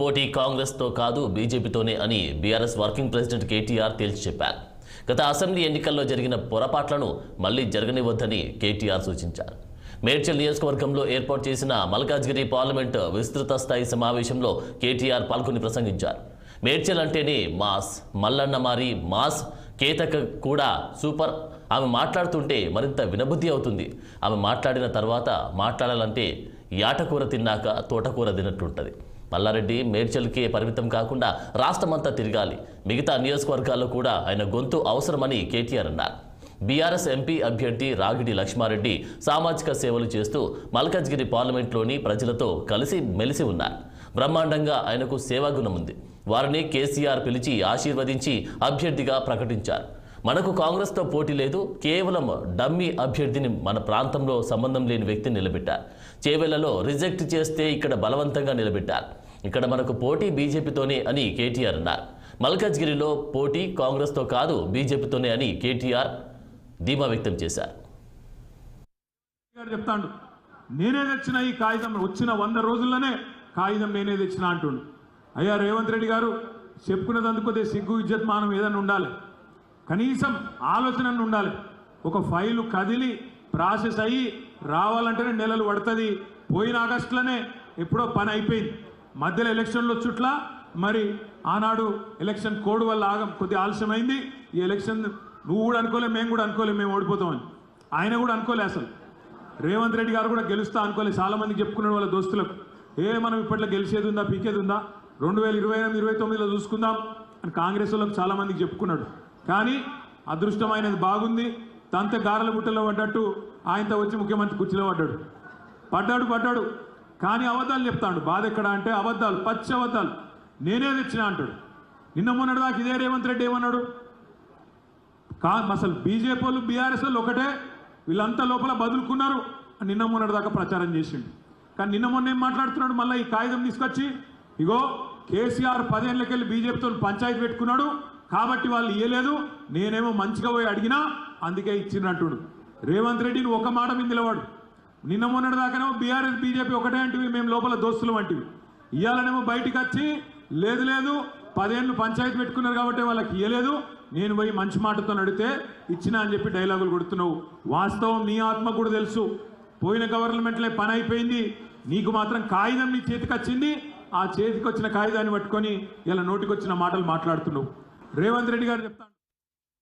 పోటీ కాంగ్రెస్తో కాదు బీజేపీతోనే అని బీఆర్ఎస్ వర్కింగ్ ప్రెసిడెంట్ కేటీఆర్ తేల్చి చెప్పారు. గత అసెంబ్లీ ఎన్నికల్లో జరిగిన పొరపాట్లను మళ్లీ జరగనివద్దని కేటీఆర్ సూచించారు. మేడ్చల్ నియోజకవర్గంలో ఏర్పాటు చేసిన మల్కాజ్గిరి పార్లమెంట్ విస్తృత స్థాయి సమావేశంలో కేటీఆర్ పాల్గొని ప్రసంగించారు. మేడ్చల్ అంటేనే మాస్, మల్లన్న మారి మాస్, కేతక కూడా సూపర్. ఆమె మాట్లాడుతుంటే మరింత వినబుద్ధి అవుతుంది. ఆమె మాట్లాడిన తర్వాత మాట్లాడాలంటే యాటకూర తిన్నాక తోటకూర తిన్నట్టుంటుంది. మల్లారెడ్డి మేడ్చల్కే పరిమితం కాకుండా రాష్ట్రమంతా తిరగాలి. మిగతా నియోజకవర్గాల్లో కూడా ఆయన గొంతు అవసరమని కేటీఆర్ అన్నారు. బీఆర్ఎస్ ఎంపీ అభ్యర్థి రాగిడి లక్ష్మారెడ్డి సామాజిక సేవలు చేస్తూ మల్కాజ్గిరి పార్లమెంట్లోని ప్రజలతో కలిసి మెలిసి ఉన్నారు. బ్రహ్మాండంగా ఆయనకు సేవాగుణం ఉంది. వారిని కేసీఆర్ పిలిచి ఆశీర్వదించి అభ్యర్థిగా ప్రకటించారు. మనకు కాంగ్రెస్తో పోటీ లేదు, కేవలం డమ్మీ అభ్యర్థిని మన ప్రాంతంలో సంబంధం లేని వ్యక్తిని నిలబెట్టారు. చేవెళ్లలో రిజెక్ట్ చేస్తే ఇక్కడ బలవంతంగా నిలబెట్టారు. ఇక్కడ మనకు పోటీ బీజేపీతోనే అని కేటీఆర్ అన్నారు. మల్కాజ్గిరిలో పోటీ కాంగ్రెస్తో కాదు బీజేపీతోనే అని కేటీఆర్ ధీమా వ్యక్తం చేశారు. చెప్తాడు, నేనే తెచ్చిన ఈ కాగితం, వచ్చిన 100 రోజుల్లోనే కాగితం నేనే తెచ్చిన అంటుండు. అయ్యా రేవంత్ రెడ్డి గారు, చెప్పుకున్నది అందుకోతే సిగ్గు ఇజ్జత్ మానం ఏదైనా ఉండాలి, కనీసం ఆలోచన ఉండాలి. ఒక ఫైలు కదిలి ప్రాసెస్ అయ్యి రావాలంటేనే నెలలు పడుతుంది. పోయిన ఆగస్టులోనే ఎప్పుడో పని అయిపోయింది. మధ్యలో ఎలక్షన్లో చుట్ల మరి ఆనాడు ఎలక్షన్ కోడ్ వల్ల కొద్దిగా ఆలస్యమైంది. ఈ ఎలక్షన్ నువ్వు కూడా అనుకోలే, మేము కూడా అనుకోలే, మేము ఓడిపోతామని. ఆయన కూడా అనుకోలే, అసలు రేవంత్ రెడ్డి గారు కూడా గెలుస్తా అనుకోలే. చాలామందికి చెప్పుకున్నాడు వాళ్ళ దోస్తులకు, మనం ఇప్పట్లో గెలిచేది ఉందా, పీకేది ఉందా, 2028-29లో చూసుకుందాం అని కాంగ్రెస్ వాళ్ళకు చాలామందికి చెప్పుకున్నాడు. కానీ అదృష్టమైనది బాగుంది. తంత గారెల బుట్టలో పడ్డట్టు ఆయనతో వచ్చి ముఖ్యమంత్రి కుర్చీలో పడ్డాడు. కానీ అబద్ధాలు చెప్తాడు. బాధ ఎక్కడ అంటే అబద్ధాలు, పచ్చి అబద్ధాలు. నేనే తెచ్చినా అంటాడు. నిన్న మొన్నటి దాకా ఇదే రేవంత్ రెడ్డి ఏమన్నాడు, అసలు బీజేపీ వాళ్ళు బీఆర్ఎస్ వాళ్ళు ఒకటే, వీళ్ళంతా లోపల బదులుకున్నారు నిన్న మొన్నటి దాకా ప్రచారం చేసిండు. కానీ నిన్న మొన్న ఏం మాట్లాడుతున్నాడు, మళ్ళీ ఈ కాగితం తీసుకొచ్చి ఇగో కేసీఆర్ 10 ఏళ్ళకెళ్ళి బీజేపీతో పంచాయతీ పెట్టుకున్నాడు కాబట్టి వాళ్ళు ఇయ్యలేదు, నేనేమో మంచిగా పోయి అడిగినా అందుకే ఇచ్చినట్టుడు. రేవంత్ రెడ్డిని ఒక మాట మీద నిలవాడు. నిన్న మొన్నటి దాకానేమో బీఆర్ఎస్ బీజేపీ ఒకటే అంటివి, మేము లోపల దోస్తులు వంటివి. ఇయ్యాలనేమో బయటికి వచ్చి లేదు 10 ఏళ్ళు పంచాయతీ పెట్టుకున్నారు కాబట్టి వాళ్ళకి ఇయ్యలేదు, నేను పోయి మంచి మాటతో అడిగితే ఇచ్చినా అని చెప్పి డైలాగులు కొడుతున్నావు. వాస్తవం నీ ఆత్మ కూడా తెలుసు. పోయిన గవర్నమెంట్లో పని అయిపోయింది, నీకు మాత్రం కాగితం నీ చేతికి వచ్చింది. ఆ చేతికి వచ్చిన కాగితాన్ని పట్టుకొని ఇలా నోటికి వచ్చిన మాటలు మాట్లాడుతున్నావు. రేవంత్ రెడ్డి గారు చెప్తాను.